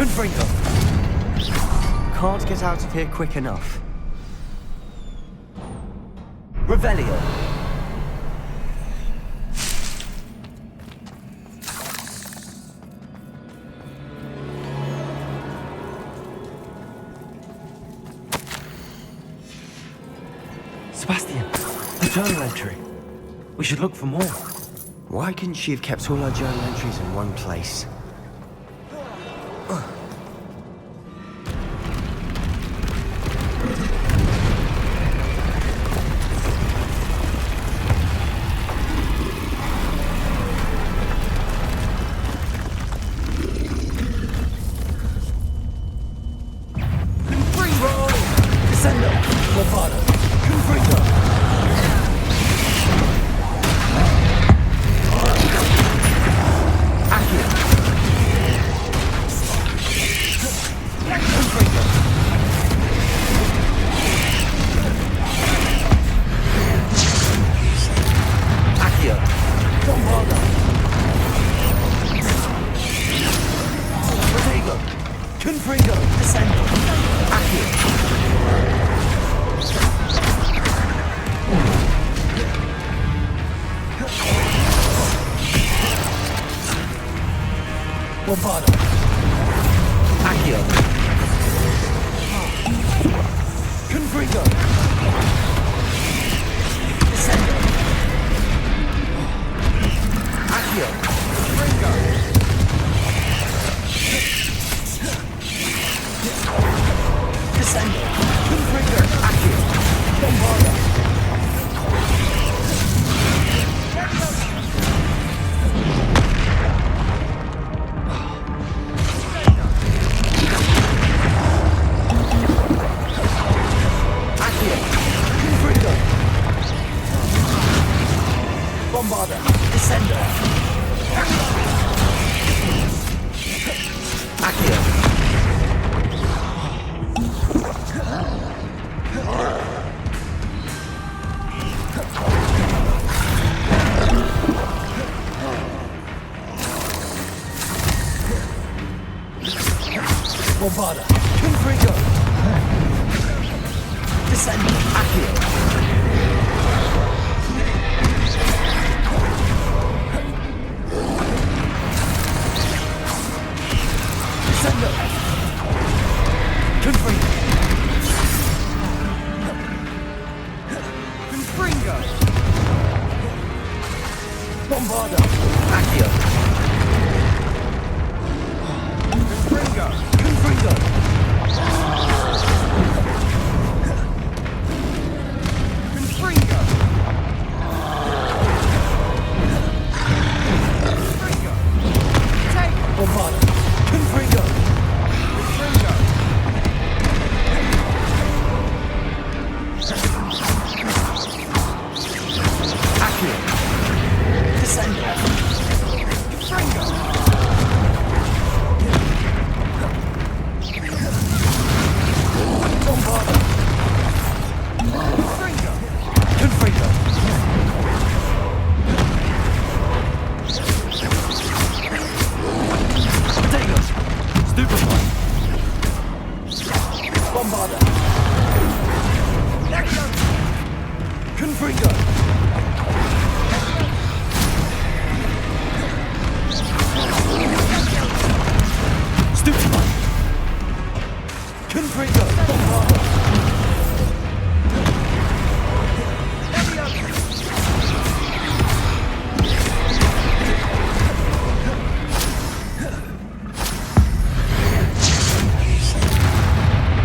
Confringo. Can't get out of here quick enough. Revelio. Sebastian, the journal entry. We should look for more. Why couldn't she have kept all her journal entries in one place? Bombarda. Confringo. Descend. Accio. Descendo. Confringo. Confringo. Bombarda. Accio. Confringo. Confringo. Confringo. Confringo. Take. Bombarda. Confringo. Confringo. Accio. Descendo. Confringo. Bombarda. Confringo. Confringo. Potatoes. Stupefy. Bombarda. Confringo. Stupefy. Confringo. Bombarda.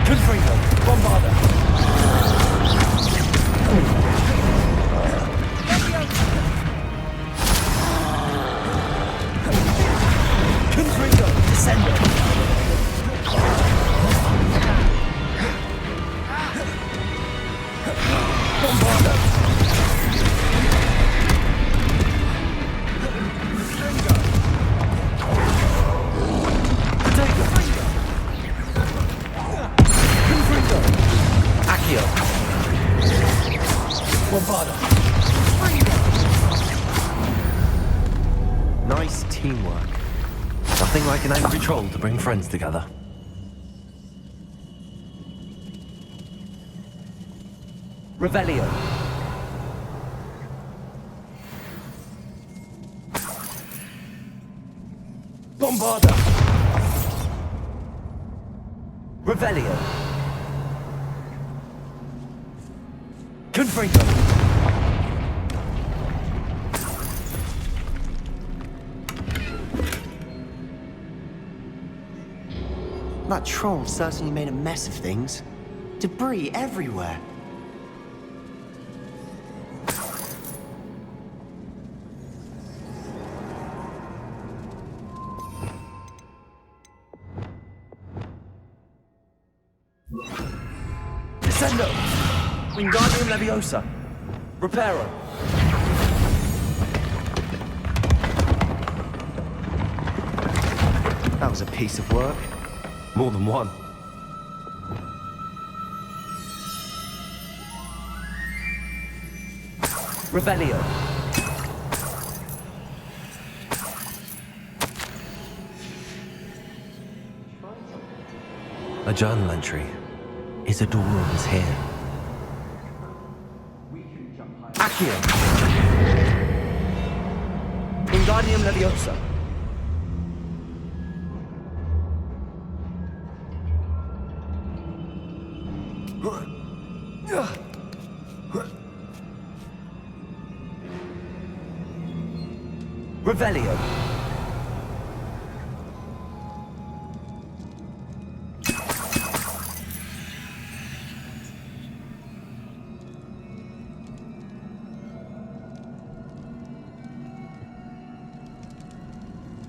Confringo. Bombarda. Confringo. Descendo. Bombarda. Confringo. Potato. Confringo. Accio. Bombarda. Nice teamwork. Nothing like an angry troll to bring friends together. Revelio. Bombarda. Revelio. Confringo. That troll certainly made a mess of things. Debris everywhere. Descendo. Wingardium Leviosa. Reparo. That was a piece of work. More than one. Revelio. A journal entry. Isadora was here. Accio. Wingardium Leviosa. Revelio.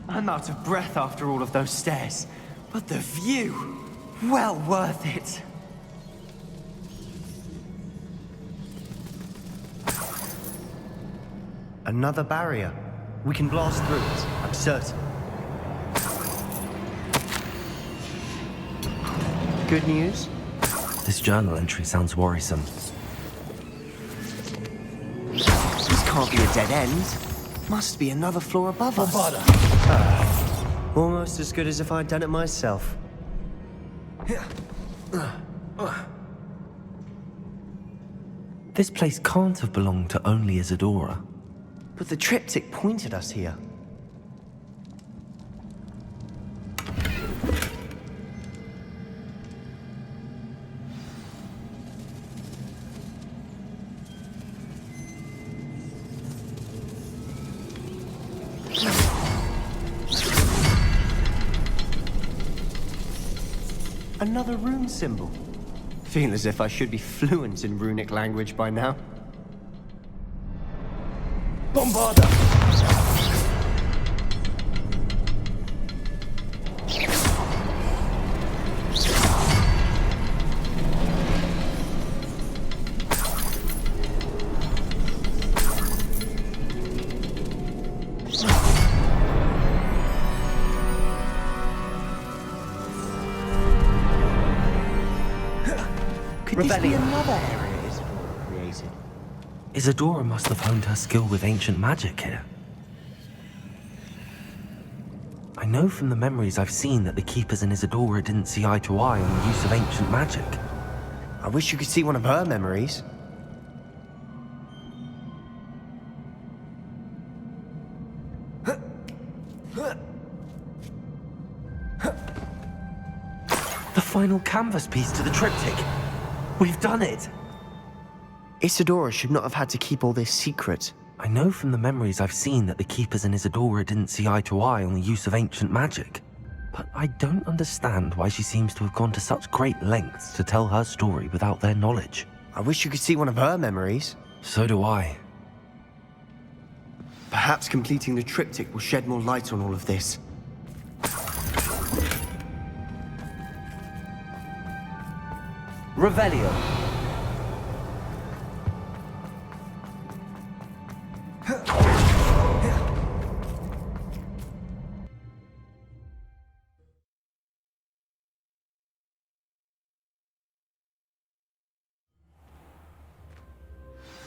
I'm out of breath after all of those stairs. But the view, well worth it. Another barrier. We can blast through it, I'm certain. Good news? This journal entry sounds worrisome. This can't be a dead end. Must be another floor above us. Bombarda. Almost as good as if I'd done it myself. This place can't have belonged to only Isadora. But the triptych pointed us here. Another rune symbol. Feel as if I should be fluent in runic language by now. Bombarda! Could this be another area Isadora created? Isadora must have honed her skill with ancient magic here. I know from the memories I've seen that the Keepers and Isadora didn't see eye to eye on the use of ancient magic. I wish you could see one of her memories. The final canvas piece to the triptych. We've done it! Isadora should not have had to keep all this secret. I know from the memories I've seen that the Keepers and Isadora didn't see eye to eye on the use of ancient magic. But I don't understand why she seems to have gone to such great lengths to tell her story without their knowledge. I wish you could see one of her memories. So do I. Perhaps completing the triptych will shed more light on all of this. Revelio.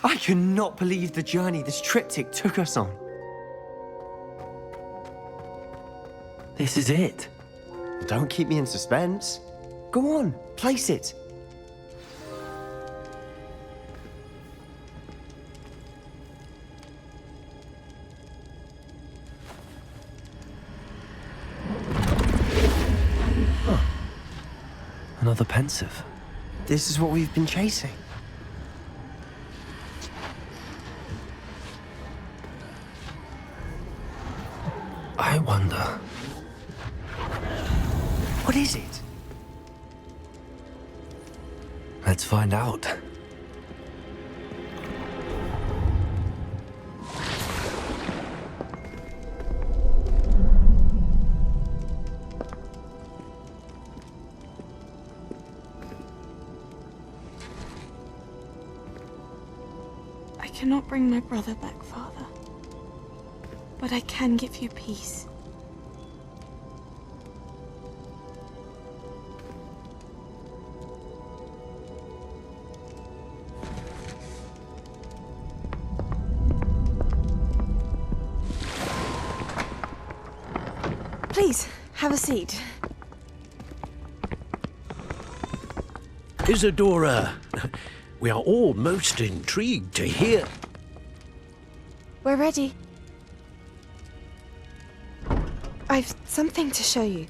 I cannot believe the journey this triptych took us on. This is it. Don't keep me in suspense. Go on, place it. Another pensive. This is what we've been chasing. I wonder. What is it? Let's find out. I cannot bring my brother back, Father. But I can give you peace. Please, have a seat. Isadora, we are all most intrigued to hear. We're ready. I've something to show you.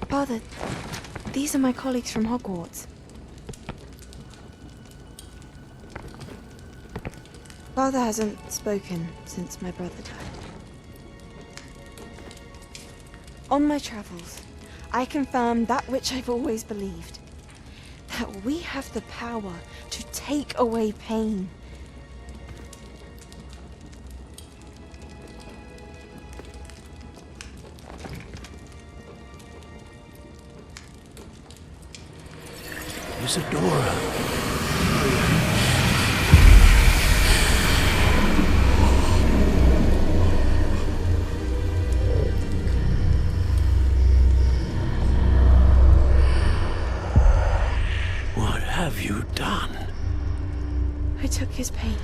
Father, these are my colleagues from Hogwarts. Father hasn't spoken since my brother died. On my travels, I confirmed that which I've always believed. That we have the power to take away pain. Isadora. What have you done? I took his pain.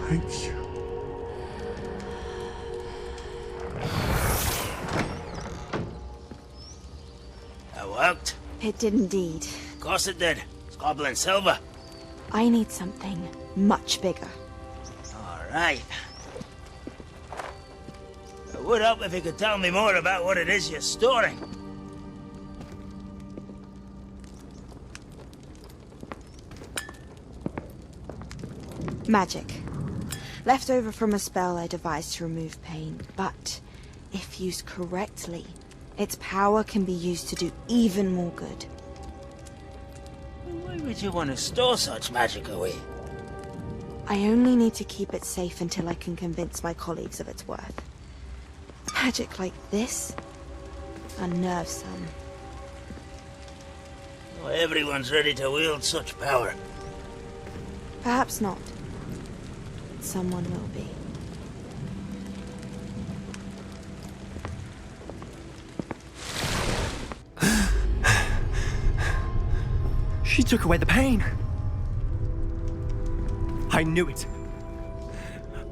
Thank you. worked? It did indeed. Of course it did. It's copper and silver. I need something much bigger. All right. It would help if you could tell me more about what it is you're storing. Magic. Left over from a spell I devised to remove pain, but if used correctly, its power can be used to do even more good. Why would you want to store such magic away? I only need to keep it safe until I can convince my colleagues of its worth. Magic like this unnerves some. Not everyone's ready to wield such power. Perhaps not. Someone will be. She took away the pain. I knew it.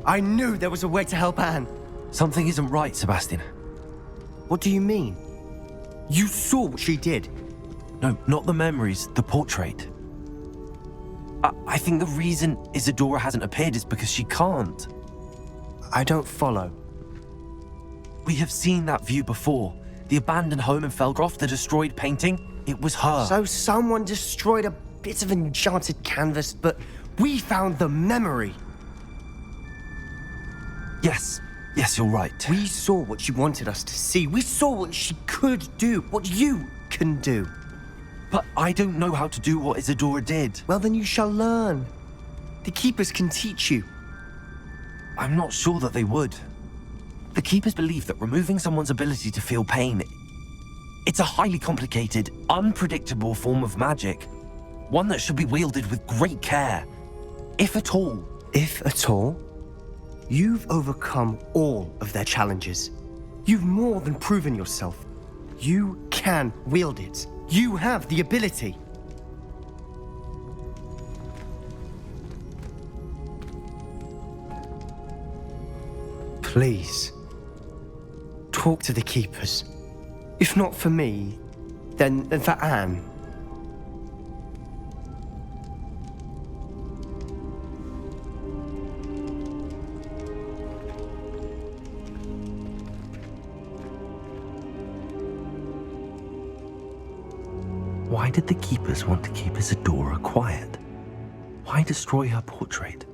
I knew there was a way to help Anne. Something isn't right, Sebastian. What do you mean? You saw what she did. No, not the memories, the portrait. I think the reason Isadora hasn't appeared is because she can't. I don't follow. We have seen that view before. The abandoned home in Felgroth, the destroyed painting. It was her. So someone destroyed a bit of enchanted canvas, but we found the memory. Yes, you're right. We saw what she wanted us to see. We saw what she could do, what you can do. But I don't know how to do what Isadora did. Well, then you shall learn. The Keepers can teach you. I'm not sure that they would. The Keepers believe that removing someone's ability to feel pain, it's a highly complicated, unpredictable form of magic. One that should be wielded with great care. If at all. If at all? You've overcome all of their challenges. You've more than proven yourself. You can wield it. You have the ability. Please, talk to the Keepers. If not for me, then for Anne. Why did the Keepers want to keep Isadora quiet? Why destroy her portrait?